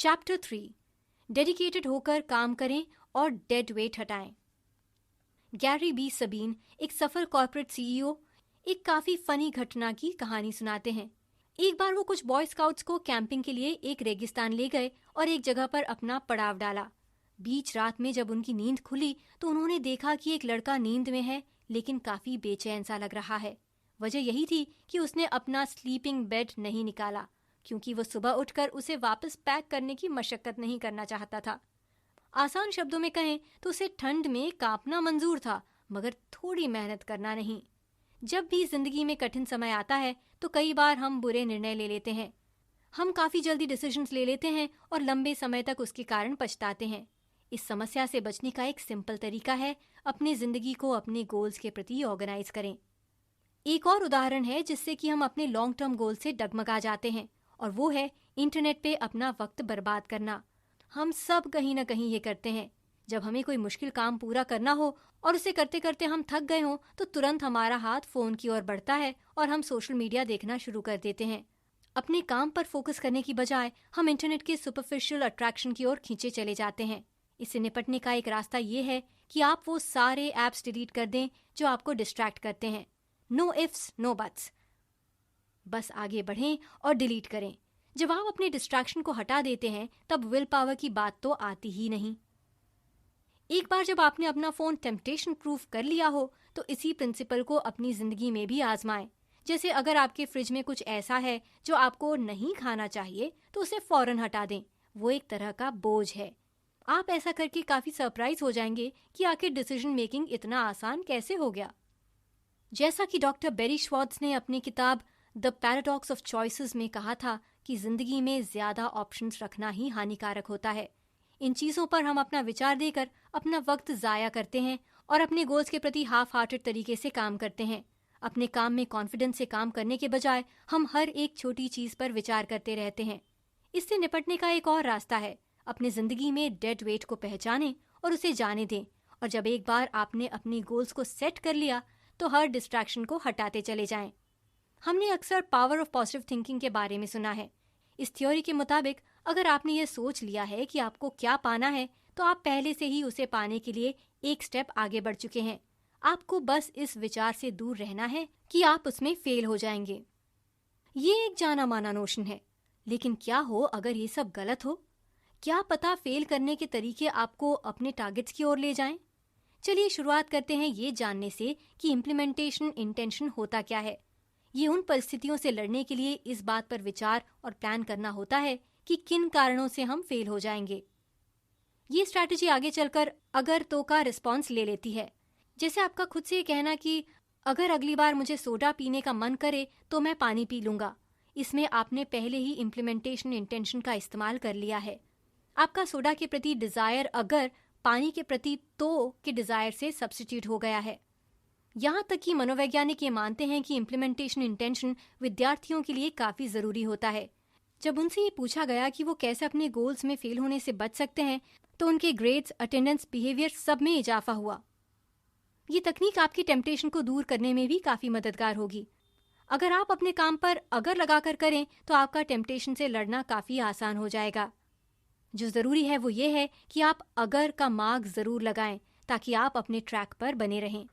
Chapter 3, dedicated होकर काम करें और डेड वेट हटाएं। गैरी बी सबीन, एक सफल कॉर्पोरेट सीईओ, एक काफी फनी घटना की कहानी सुनाते हैं। एक बार वो कुछ बॉय स्काउट्स को कैंपिंग के लिए एक रेगिस्तान ले गए और एक जगह पर अपना पड़ाव डाला। बीच रात में जब उनकी नींद खुली तो उन्होंने देखा कि एक लड़का नींद में है, लेकिन काफी बेचैन सा लग रहा है। वजह यही थी कि उसने अपना स्लीपिंग बेड नहीं निकाला, क्योंकि वो सुबह उठकर उसे वापस पैक करने की मशक्कत नहीं करना चाहता था। आसान शब्दों में कहें तो उसे ठंड में कांपना मंजूर था, मगर थोड़ी मेहनत करना नहीं। जब भी जिंदगी में कठिन समय आता है तो कई बार हम बुरे निर्णय ले लेते हैं। हम काफी जल्दी डिसीजंस ले लेते हैं और लंबे समय तक उसके कारण पछताते हैं। इस समस्या से बचने का एक सिंपल तरीका है, अपनी जिंदगी को अपने गोल्स के प्रति ऑर्गेनाइज करें। एक और उदाहरण है जिससे कि हम अपने लॉन्ग टर्म गोल से डगमगा जाते हैं, और वो है इंटरनेट पे अपना वक्त बर्बाद करना। हम सब कहीं ना कहीं ये करते हैं। जब हमें कोई मुश्किल काम पूरा करना हो और उसे करते करते हम थक गए हों तो तुरंत हमारा हाथ फोन की ओर बढ़ता है और हम सोशल मीडिया देखना शुरू कर देते हैं। अपने काम पर फोकस करने की बजाय हम इंटरनेट के सुपरफिशियल अट्रैक्शन की ओर खींचे चले जाते हैं। इससे निपटने का एक रास्ता ये है कि आप वो सारे ऐप्स डिलीट कर दें जो आपको डिस्ट्रैक्ट करते हैं। नो इफ्स नो बट्स, बस आगे बढ़ें और डिलीट करें। जब आप अपने डिस्ट्रैक्शन को हटा देते हैं तब विल पावर की बात तो आती ही नहीं। एक बार जब आपने अपना फोन टेम्पटेशन प्रूफ कर लिया हो तो इसी प्रिंसिपल को अपनी जिंदगी में भी आजमाएं। जैसे अगर आपके फ्रिज में कुछ ऐसा है जो आपको नहीं खाना चाहिए तो उसे फौरन हटा दें। वो एक तरह का बोझ है। आप ऐसा करके काफी सरप्राइज हो जाएंगे कि आखिर डिसीजन मेकिंग इतना आसान कैसे हो गया। जैसा कि डॉक्टर बेरी श्वार्ट्ज ने अपनी किताब द पैराडॉक्स ऑफ चॉइसेस में कहा था कि जिंदगी में ज्यादा ऑप्शंस रखना ही हानिकारक होता है। इन चीजों पर हम अपना विचार देकर अपना वक्त जाया करते हैं और अपने गोल्स के प्रति हाफ हार्टेड तरीके से काम करते हैं। अपने काम में कॉन्फिडेंस से काम करने के बजाय हम हर एक छोटी चीज पर विचार करते रहते हैं। इससे निपटने का एक और रास्ता है, अपनी जिंदगी में डेड वेट को पहचानें और उसे जाने दें। और जब एक बार आपने अपनी गोल्स को सेट कर लिया तो हर डिस्ट्रैक्शन को हटाते चले जाएं। हमने अक्सर पावर ऑफ पॉजिटिव थिंकिंग के बारे में सुना है। इस थ्योरी के मुताबिक अगर आपने ये सोच लिया है कि आपको क्या पाना है तो आप पहले से ही उसे पाने के लिए एक स्टेप आगे बढ़ चुके हैं। आपको बस इस विचार से दूर रहना है कि आप उसमें फेल हो जाएंगे। ये एक जाना माना नोशन है, लेकिन क्या हो अगर ये सब गलत हो? क्या पता फेल करने के तरीके आपको अपने टारगेट्स की ओर ले जाएं? चलिए शुरुआत करते हैं ये जानने से कि इम्प्लीमेंटेशन इंटेंशन होता क्या है। ये उन परिस्थितियों से लड़ने के लिए इस बात पर विचार और प्लान करना होता है कि किन कारणों से हम फेल हो जाएंगे। ये स्ट्रैटेजी आगे चलकर अगर तो का रिस्पॉन्स ले लेती है। जैसे आपका खुद से ये कहना कि अगर अगली बार मुझे सोडा पीने का मन करे तो मैं पानी पी लूंगा। इसमें आपने पहले ही इम्प्लीमेंटेशन इंटेंशन का इस्तेमाल कर लिया है। आपका सोडा के प्रति डिजायर अगर पानी के प्रति तो के डिजायर से सब्स्टिट्यूट हो गया है। यहाँ तक कि मनोवैज्ञानिक ये मानते हैं कि इम्प्लीमेंटेशन इंटेंशन विद्यार्थियों के लिए काफी जरूरी होता है। जब उनसे ये पूछा गया कि वो कैसे अपने गोल्स में फेल होने से बच सकते हैं तो उनके ग्रेड्स, अटेंडेंस, बिहेवियर सब में इजाफा हुआ। ये तकनीक आपकी टेम्पटेशन को दूर करने में भी काफी मददगार होगी। अगर आप अपने काम पर अगर लगाकर करें तो आपका टेम्पटेशन से लड़ना काफी आसान हो जाएगा। जो जरूरी है वो ये है कि आप अगर का मार्क जरूर लगाएं ताकि आप अपने ट्रैक पर बने रहें।